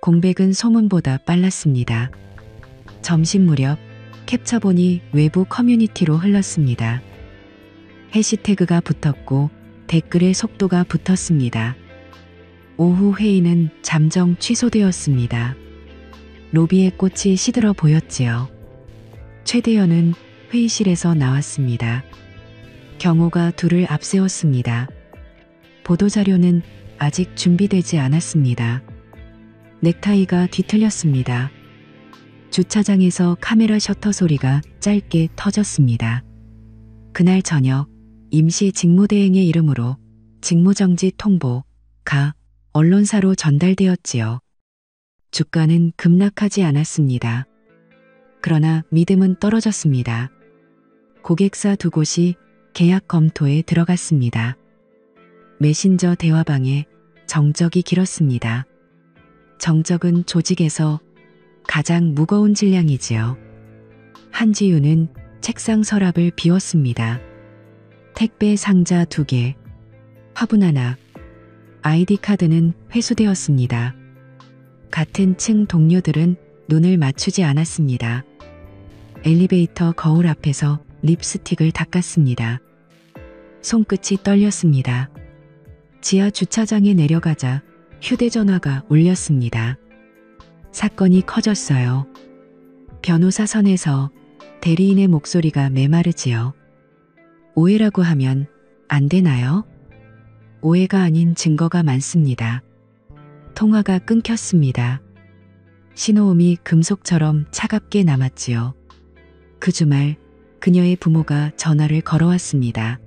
공백은 소문보다 빨랐습니다. 점심 무렵 캡처본이 외부 커뮤니티로 흘렀습니다. 해시태그가 붙었고 댓글의 속도가 붙었습니다. 오후 회의는 잠정 취소되었습니다. 로비의 꽃이 시들어 보였지요. 최대현은 회의실에서 나왔습니다. 경호가 둘을 앞세웠습니다. 보도자료는 아직 준비되지 않았습니다. 넥타이가 뒤틀렸습니다. 주차장에서 카메라 셔터 소리가 짧게 터졌습니다. 그날 저녁 임시 직무대행의 이름으로 직무정지 통보가 언론사로 전달되었지요. 주가는 급락하지 않았습니다. 그러나 믿음은 떨어졌습니다. 고객사 두 곳이 계약 검토에 들어갔습니다. 메신저 대화방에 정적이 길었습니다. 정적은 조직에서 가장 무거운 질량이지요. 한지우는 책상 서랍을 비웠습니다. 택배 상자 2개, 화분 하나, 아이디 카드는 회수되었습니다. 같은 층 동료들은 눈을 맞추지 않았습니다. 엘리베이터 거울 앞에서 립스틱을 닦았습니다. 손끝이 떨렸습니다. 지하 주차장에 내려가자 휴대전화가 울렸습니다. 사건이 커졌어요. 변호사 선에서 대리인의 목소리가 메마르지요. 오해라고 하면 안 되나요? 오해가 아닌 증거가 많습니다. 통화가 끊겼습니다. 신호음이 금속처럼 차갑게 남았지요. 그 주말 그녀의 부모가 전화를 걸어왔습니다.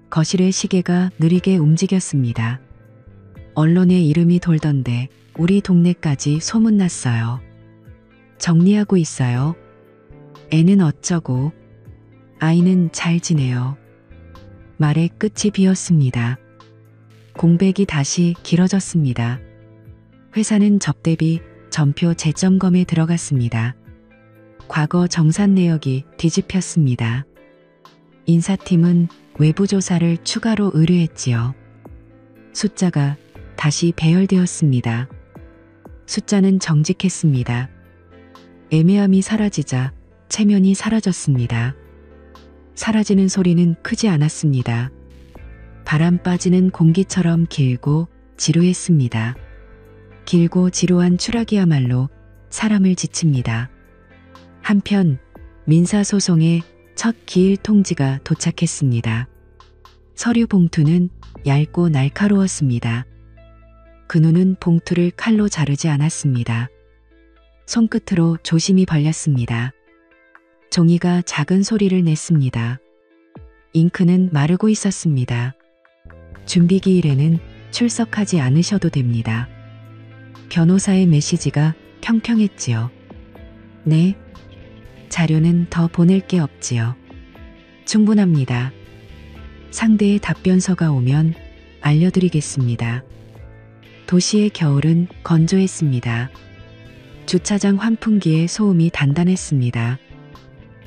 거실의 시계가 느리게 움직였습니다. 언론에 이름이 돌던데 우리 동네까지 소문났어요. 정리하고 있어요. 애는 어쩌고? 아이는 잘 지내요. 말의 끝이 비었습니다. 공백이 다시 길어졌습니다. 회사는 접대비 전표 재점검에 들어갔습니다. 과거 정산 내역이 뒤집혔습니다. 인사팀은 외부 조사를 추가로 의뢰했지요. 숫자가 다시 배열되었습니다. 숫자는 정직했습니다. 애매함이 사라지자 체면이 사라졌습니다. 사라지는 소리는 크지 않았습니다. 바람 빠지는 공기처럼 길고 지루했습니다. 길고 지루한 추락이야말로 사람을 지칩니다. 한편 민사소송의 첫 기일 통지가 도착했습니다. 서류 봉투는 얇고 날카로웠습니다. 근우는 봉투를 칼로 자르지 않았습니다. 손끝으로 조심히 벌렸습니다. 종이가 작은 소리를 냈습니다. 잉크는 마르고 있었습니다. 준비기일에는 출석하지 않으셔도 됩니다. 변호사의 메시지가 평평했지요. 네. 자료는 더 보낼 게 없지요. 충분합니다. 상대의 답변서가 오면 알려드리겠습니다. 도시의 겨울은 건조했습니다. 주차장 환풍기의 소음이 단단했습니다.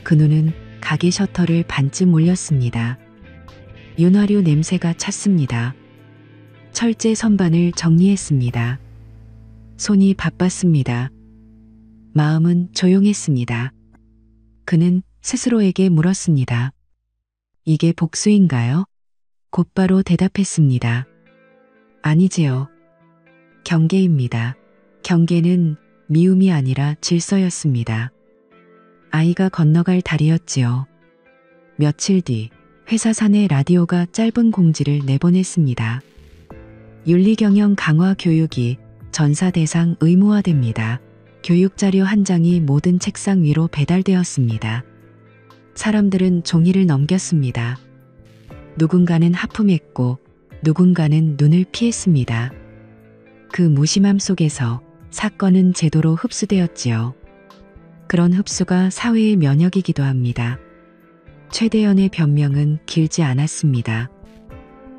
근우는 가게 셔터를 반쯤 올렸습니다. 윤활유 냄새가 찼습니다. 철제 선반을 정리했습니다. 손이 바빴습니다. 마음은 조용했습니다. 그는 스스로에게 물었습니다. 이게 복수인가요? 곧바로 대답했습니다. 아니지요. 경계입니다. 경계는 미움이 아니라 질서였습니다. 아이가 건너갈 다리였지요. 며칠 뒤 회사 사내 라디오가 짧은 공지를 내보냈습니다. 윤리경영 강화 교육이 전사 대상 의무화됩니다. 교육자료 한 장이 모든 책상 위로 배달되었습니다. 사람들은 종이를 넘겼습니다. 누군가는 하품했고 누군가는 눈을 피했습니다. 그 무심함 속에서 사건은 제도로 흡수되었지요. 그런 흡수가 사회의 면역이기도 합니다. 최대현의 변명은 길지 않았습니다.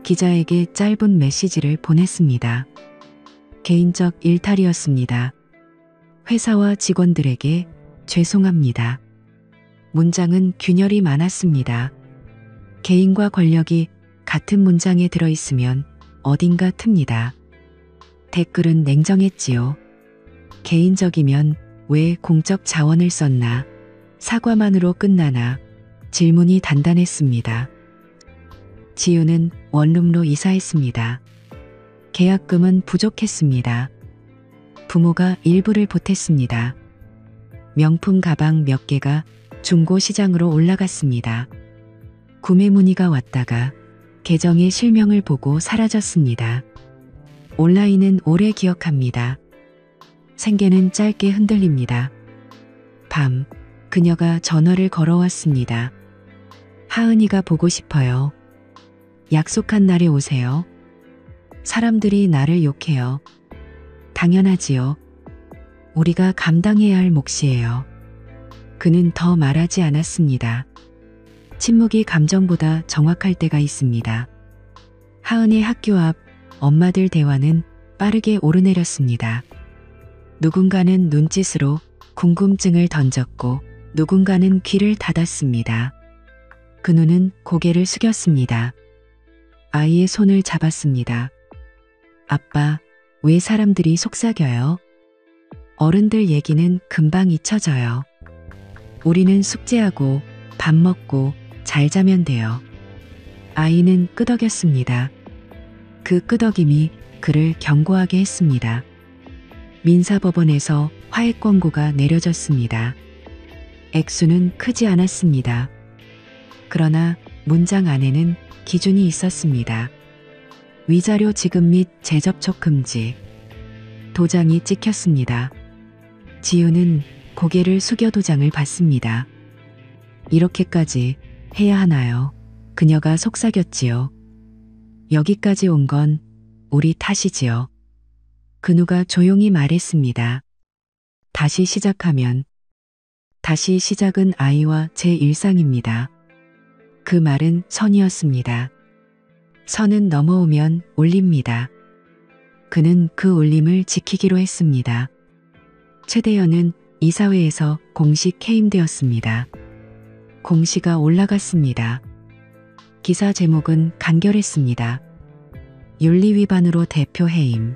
기자에게 짧은 메시지를 보냈습니다. 개인적 일탈이었습니다. 회사와 직원들에게 죄송합니다. 문장은 균열이 많았습니다. 개인과 권력이 같은 문장에 들어있으면 어딘가 틉니다. 댓글은 냉정했지요. 개인적이면 왜 공적 자원을 썼나? 사과만으로 끝나나? 질문이 단단했습니다. 지우는 원룸로 이사했습니다. 계약금은 부족했습니다. 부모가 일부를 보탰습니다. 명품 가방 몇 개가 중고 시장으로 올라갔습니다. 구매 문의가 왔다가 계정의 실명을 보고 사라졌습니다. 온라인은 오래 기억합니다. 생계는 짧게 흔들립니다. 밤, 그녀가 전화를 걸어왔습니다. 하은이가 보고 싶어요. 약속한 날에 오세요. 사람들이 나를 욕해요. 당연하지요. 우리가 감당해야 할 몫이에요. 그는 더 말하지 않았습니다. 침묵이 감정보다 정확할 때가 있습니다. 하은의 학교 앞 엄마들 대화는 빠르게 오르내렸습니다. 누군가는 눈짓으로 궁금증을 던졌고 누군가는 귀를 닫았습니다. 근우는 고개를 숙였습니다. 아이의 손을 잡았습니다. 아빠, 왜 사람들이 속삭여요? 어른들 얘기는 금방 잊혀져요. 우리는 숙제하고 밥 먹고 잘 자면 돼요. 아이는 끄덕였습니다. 그 끄덕임이 그를 견고하게 했습니다. 민사법원에서 화해 권고가 내려졌습니다. 액수는 크지 않았습니다. 그러나 문장 안에는 기준이 있었습니다. 위자료 지급 및 재접촉 금지. 도장이 찍혔습니다. 지우는 고개를 숙여 도장을 받습니다. 이렇게까지 해야 하나요? 그녀가 속삭였지요. 여기까지 온 건 우리 탓이지요. 근우가 조용히 말했습니다. 다시 시작하면. 다시 시작은 아이와 제 일상입니다. 그 말은 선이었습니다. 선은 넘어오면 올립니다. 그는 그 올림을 지키기로 했습니다. 최대현은 이사회에서 공식 해임되었습니다. 공시가 올라갔습니다. 기사 제목은 간결했습니다. 윤리 위반으로 대표 해임.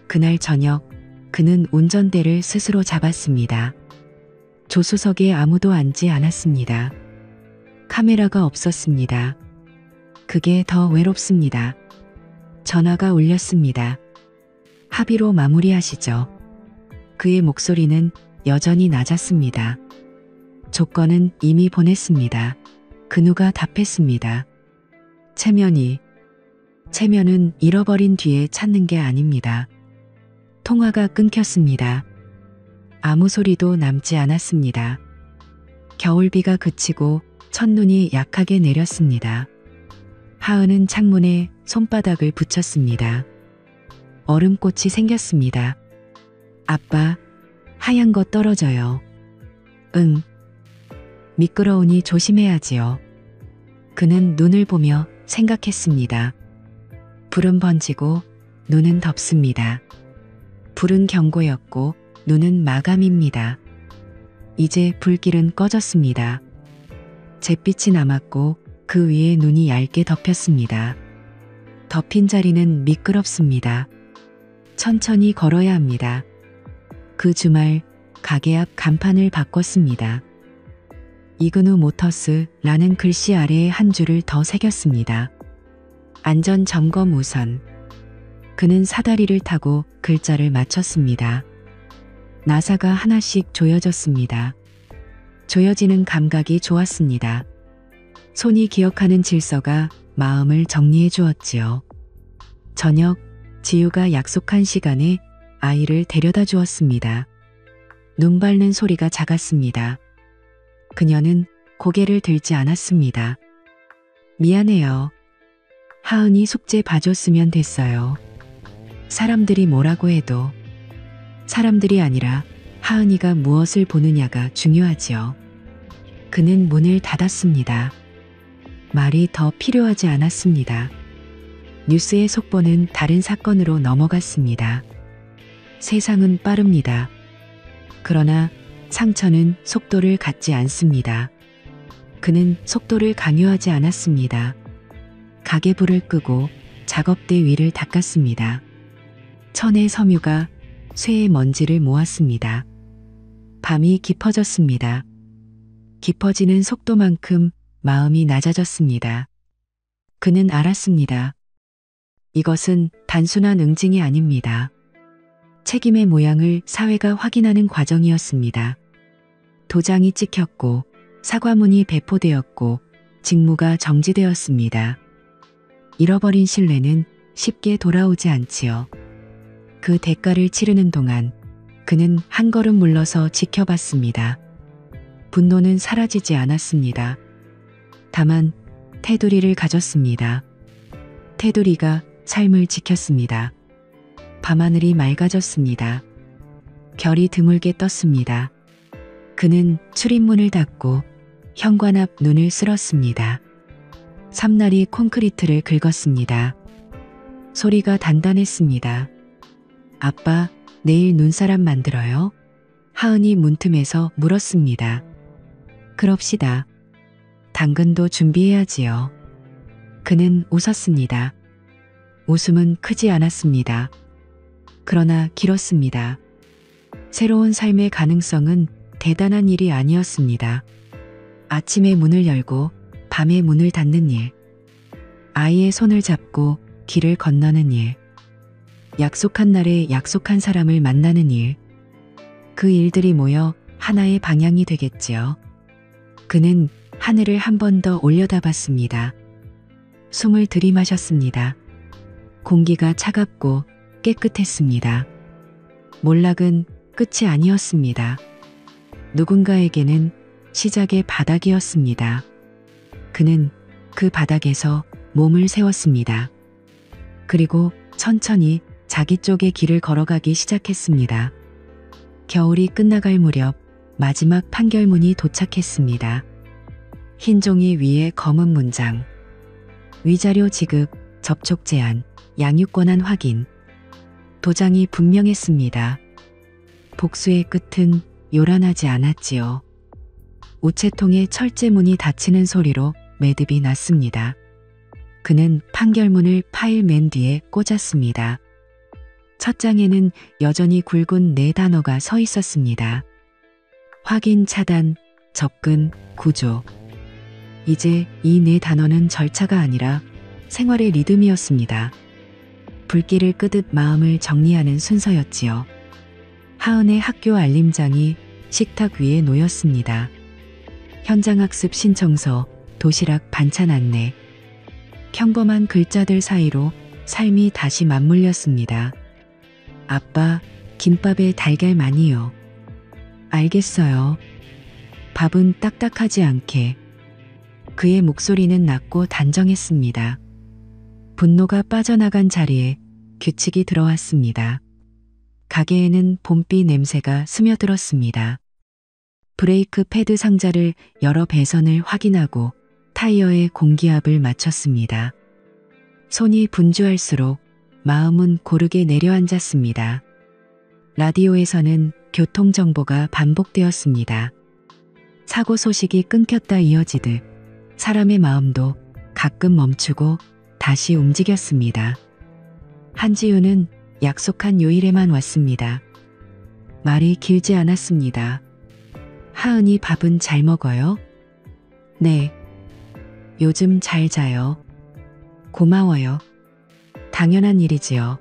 그날 저녁 그는 운전대를 스스로 잡았습니다. 조수석에 아무도 앉지 않았습니다. 카메라가 없었습니다. 그게 더 외롭습니다. 전화가 울렸습니다. 합의로 마무리하시죠. 그의 목소리는 여전히 낮았습니다. 조건은 이미 보냈습니다. 근우가 답했습니다. 체면은 잃어버린 뒤에 찾는 게 아닙니다. 통화가 끊겼습니다. 아무 소리도 남지 않았습니다. 겨울비가 그치고 첫눈이 약하게 내렸습니다. 하은은 창문에 손바닥을 붙였습니다. 얼음꽃이 생겼습니다. 아빠, 하얀 거 떨어져요. 응. 미끄러우니 조심해야지요. 그는 눈을 보며 생각했습니다. 불은 번지고 눈은 덥습니다. 불은 경고였고 눈은 마감입니다. 이제 불길은 꺼졌습니다. 잿빛이 남았고 그 위에 눈이 얇게 덮였습니다. 덮인 자리는 미끄럽습니다. 천천히 걸어야 합니다. 그 주말 가게 앞 간판을 바꿨습니다. 이근우 모터스라는 글씨 아래에 한 줄을 더 새겼습니다. 안전 점검 우선. 그는 사다리를 타고 글자를 맞췄습니다. 나사가 하나씩 조여졌습니다. 조여지는 감각이 좋았습니다. 손이 기억하는 질서가 마음을 정리해 주었지요. 저녁, 지유가 약속한 시간에 아이를 데려다 주었습니다. 눈 밟는 소리가 작았습니다. 그녀는 고개를 들지 않았습니다. 미안해요. 하은이 숙제 봐줬으면 됐어요. 사람들이 뭐라고 해도 사람들이 아니라 하은이가 무엇을 보느냐가 중요하지요. 그는 문을 닫았습니다. 말이 더 필요하지 않았습니다. 뉴스의 속보는 다른 사건으로 넘어갔습니다. 세상은 빠릅니다. 그러나 상처는 속도를 갖지 않습니다. 그는 속도를 강요하지 않았습니다. 가게 불을 끄고 작업대 위를 닦았습니다. 천의 섬유가 쇠의 먼지를 모았습니다. 밤이 깊어졌습니다. 깊어지는 속도만큼 마음이 낮아졌습니다. 그는 알았습니다. 이것은 단순한 응징이 아닙니다. 책임의 모양을 사회가 확인하는 과정이었습니다. 도장이 찍혔고 사과문이 배포되었고 직무가 정지되었습니다. 잃어버린 신뢰는 쉽게 돌아오지 않지요. 그 대가를 치르는 동안 그는 한 걸음 물러서 지켜봤습니다. 분노는 사라지지 않았습니다. 다만 테두리를 가졌습니다. 테두리가 삶을 지켰습니다. 밤하늘이 맑아졌습니다. 별이 드물게 떴습니다. 그는 출입문을 닫고 현관 앞 눈을 쓸었습니다. 삼날이 콘크리트를 긁었습니다. 소리가 단단했습니다. 아빠, 내일 눈사람 만들어요? 하은이 문틈에서 물었습니다. 그럽시다. 당근도 준비해야지요. 그는 웃었습니다. 웃음은 크지 않았습니다. 그러나 길었습니다. 새로운 삶의 가능성은 대단한 일이 아니었습니다. 아침에 문을 열고 밤에 문을 닫는 일. 아이의 손을 잡고 길을 건너는 일. 약속한 날에 약속한 사람을 만나는 일. 그 일들이 모여 하나의 방향이 되겠지요. 그는 하늘을 한 번 더 올려다봤습니다. 숨을 들이마셨습니다. 공기가 차갑고 깨끗했습니다. 몰락은 끝이 아니었습니다. 누군가에게는 시작의 바닥이었습니다. 그는 그 바닥에서 몸을 세웠습니다. 그리고 천천히 자기 쪽의 길을 걸어가기 시작했습니다. 겨울이 끝나갈 무렵 마지막 판결문이 도착했습니다. 흰 종이 위에 검은 문장. 위자료 지급, 접촉 제한, 양육 권한 확인. 도장이 분명했습니다. 복수의 끝은 요란하지 않았지요. 우체통에 철제문이 닫히는 소리로 매듭이 났습니다. 그는 판결문을 파일 맨 뒤에 꽂았습니다. 첫 장에는 여전히 굵은 네 단어가 서 있었습니다. 확인, 차단, 접근, 구조. 이제 이 네 단어는 절차가 아니라 생활의 리듬이었습니다. 불길을 끄듯 마음을 정리하는 순서였지요. 하은의 학교 알림장이 식탁 위에 놓였습니다. 현장학습 신청서, 도시락 반찬 안내. 평범한 글자들 사이로 삶이 다시 맞물렸습니다. 아빠, 김밥에 달걀 많이요. 알겠어요. 밥은 딱딱하지 않게. 그의 목소리는 낮고 단정했습니다. 분노가 빠져나간 자리에 규칙이 들어왔습니다. 가게에는 봄비 냄새가 스며들었습니다. 브레이크 패드 상자를 열어 배선을 확인하고 타이어의 공기압을 맞췄습니다. 손이 분주할수록 마음은 고르게 내려앉았습니다. 라디오에서는 교통정보가 반복되었습니다. 사고 소식이 끊겼다 이어지듯 사람의 마음도 가끔 멈추고 다시 움직였습니다. 한지우는 약속한 요일에만 왔습니다. 말이 길지 않았습니다. 하은이 밥은 잘 먹어요? 네. 요즘 잘 자요. 고마워요. 당연한 일이지요.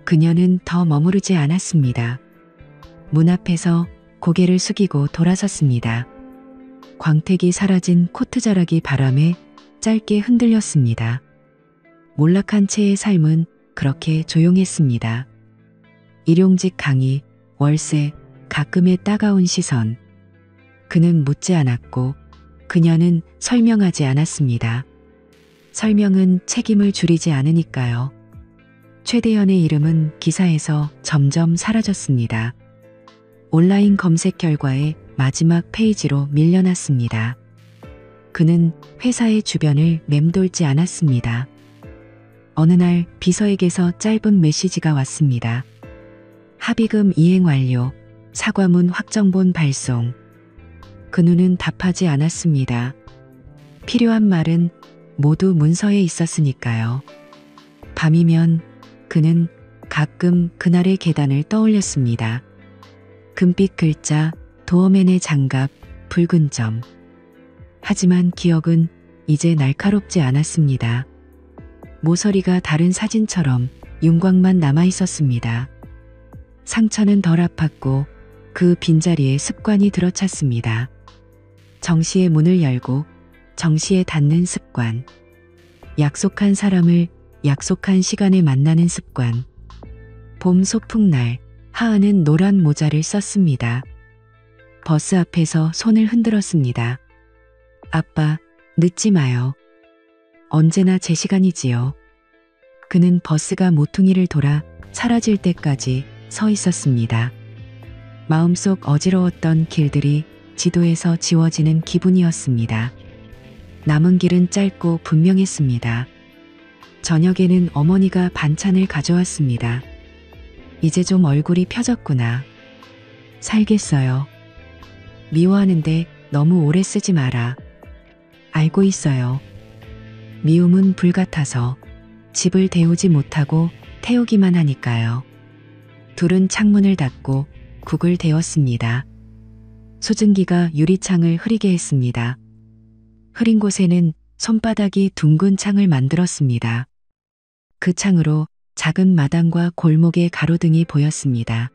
그녀는 더 머무르지 않았습니다. 문 앞에서 고개를 숙이고 돌아섰습니다. 광택이 사라진 코트자락이 바람에 짧게 흔들렸습니다. 몰락한 채의 삶은 그렇게 조용했습니다. 일용직 강의, 월세, 가끔의 따가운 시선. 그는 묻지 않았고 그녀는 설명하지 않았습니다. 설명은 책임을 줄이지 않으니까요. 최대현의 이름은 기사에서 점점 사라졌습니다. 온라인 검색 결과의 마지막 페이지로 밀려났습니다. 그는 회사의 주변을 맴돌지 않았습니다. 어느 날 비서에게서 짧은 메시지가 왔습니다. 합의금 이행 완료, 사과문 확정본 발송. 그누는 답하지 않았습니다. 필요한 말은 모두 문서에 있었으니까요. 밤이면 그는 가끔 그날의 계단을 떠올렸습니다. 금빛 글자, 도어맨의 장갑, 붉은 점. 하지만 기억은 이제 날카롭지 않았습니다. 모서리가 다른 사진처럼 윤곽만 남아 있었습니다. 상처는 덜 아팠고 그 빈자리에 습관이 들어찼습니다. 정시에 문을 열고 정시에 닫는 습관. 약속한 사람을 약속한 시간에 만나는 습관. 봄 소풍날, 하은은 노란 모자를 썼습니다. 버스 앞에서 손을 흔들었습니다. 아빠, 늦지 마요. 언제나 제 시간이지요. 그는 버스가 모퉁이를 돌아 사라질 때까지 서 있었습니다. 마음속 어지러웠던 길들이 지도에서 지워지는 기분이었습니다. 남은 길은 짧고 분명했습니다. 저녁에는 어머니가 반찬을 가져왔습니다. 이제 좀 얼굴이 펴졌구나. 살겠어요. 미워하는데 너무 오래 쓰지 마라. 알고 있어요. 미움은 불같아서 집을 데우지 못하고 태우기만 하니까요. 둘은 창문을 닫고 국을 데웠습니다. 수증기가 유리창을 흐리게 했습니다. 흐린 곳에는 손바닥이 둥근 창을 만들었습니다. 그 창으로 작은 마당과 골목의 가로등이 보였습니다.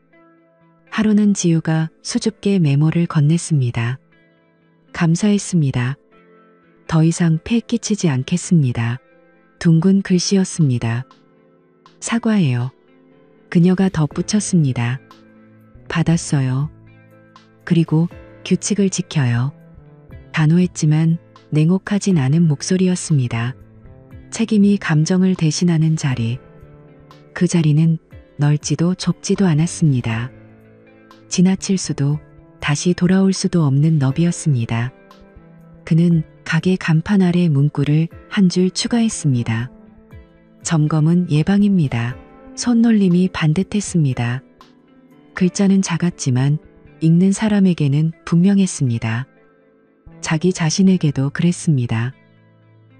하루는 지우가 수줍게 메모를 건넸습니다. 감사했습니다. 더 이상 폐 끼치지 않겠습니다. 둥근 글씨였습니다. 사과해요. 그녀가 덧붙였습니다. 받았어요. 그리고 규칙을 지켜요. 단호했지만 냉혹하진 않은 목소리였습니다. 책임이 감정을 대신하는 자리. 그 자리는 넓지도 좁지도 않았습니다. 지나칠 수도 다시 돌아올 수도 없는 너비였습니다. 그는 가게 간판 아래 문구를 한 줄 추가했습니다. 점검은 예방입니다. 손놀림이 반듯했습니다. 글자는 작았지만 읽는 사람에게는 분명했습니다. 자기 자신에게도 그랬습니다.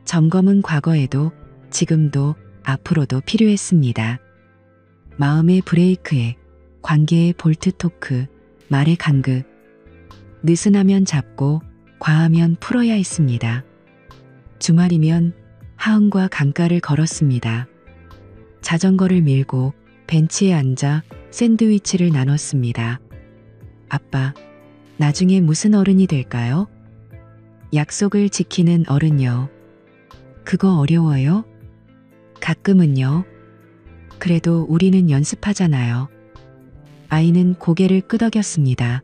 점검은 과거에도 지금도 앞으로도 필요했습니다. 마음의 브레이크에 관계의 볼트 토크, 말의 간극. 느슨하면 잡고 과하면 풀어야 했습니다. 주말이면 하은과 강가를 걸었습니다. 자전거를 밀고 벤치에 앉아 샌드위치를 나눴습니다. 아빠, 나중에 무슨 어른이 될까요? 약속을 지키는 어른요. 그거 어려워요? 가끔은요. 그래도 우리는 연습하잖아요. 아이는 고개를 끄덕였습니다.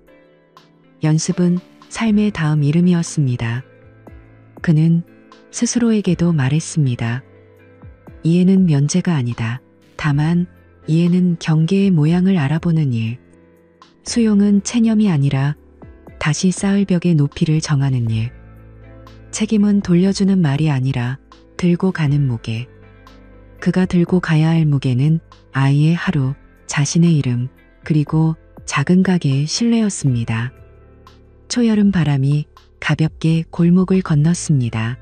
연습은 삶의 다음 이름이었습니다. 그는 스스로에게도 말했습니다. 이해는 면제가 아니다. 다만 이해는 경계의 모양을 알아보는 일. 수용은 체념이 아니라 다시 쌓을 벽의 높이를 정하는 일. 책임은 돌려주는 말이 아니라 들고 가는 무게. 그가 들고 가야 할 무게는 아이의 하루, 자신의 이름, 그리고 작은 가게의 신뢰였습니다. 초여름 바람이 가볍게 골목을 건넜습니다.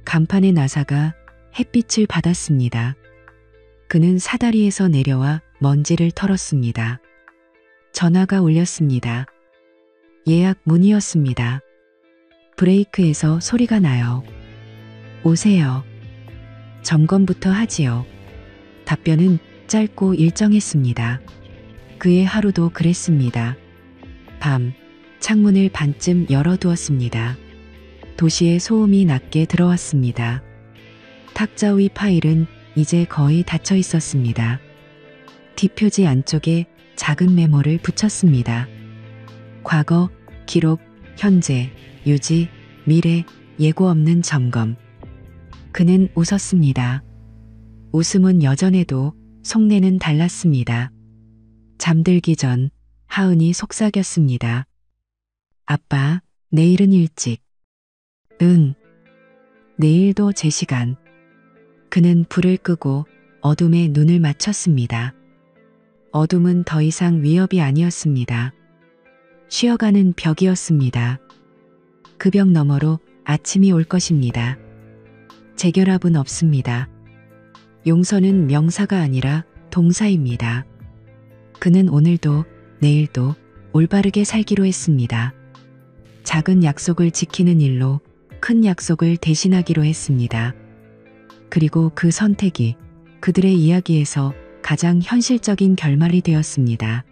간판의 나사가 햇빛을 받았습니다. 그는 사다리에서 내려와 먼지를 털었습니다. 전화가 울렸습니다. 예약 문이었습니다. 브레이크에서 소리가 나요. 오세요. 점검부터 하지요. 답변은 짧고 일정했습니다. 그의 하루도 그랬습니다. 밤, 창문을 반쯤 열어두었습니다. 도시의 소음이 낮게 들어왔습니다. 탁자 위 파일은 이제 거의 닫혀 있었습니다. 뒷표지 안쪽에 작은 메모를 붙였습니다. 과거, 기록, 현재, 유지, 미래, 예고 없는 점검. 그는 웃었습니다. 웃음은 여전해도 속내는 달랐습니다. 잠들기 전 하은이 속삭였습니다. 아빠, 내일은 일찍. 응. 내일도 제 시간. 그는 불을 끄고 어둠에 눈을 맞췄습니다. 어둠은 더 이상 위협이 아니었습니다. 쉬어가는 벽이었습니다. 그 벽 너머로 아침이 올 것입니다. 재결합은 없습니다. 용서는 명사가 아니라 동사입니다. 그는 오늘도 내일도 올바르게 살기로 했습니다. 작은 약속을 지키는 일로 큰 약속을 대신하기로 했습니다. 그리고 그 선택이 그들의 이야기에서 가장 현실적인 결말이 되었습니다.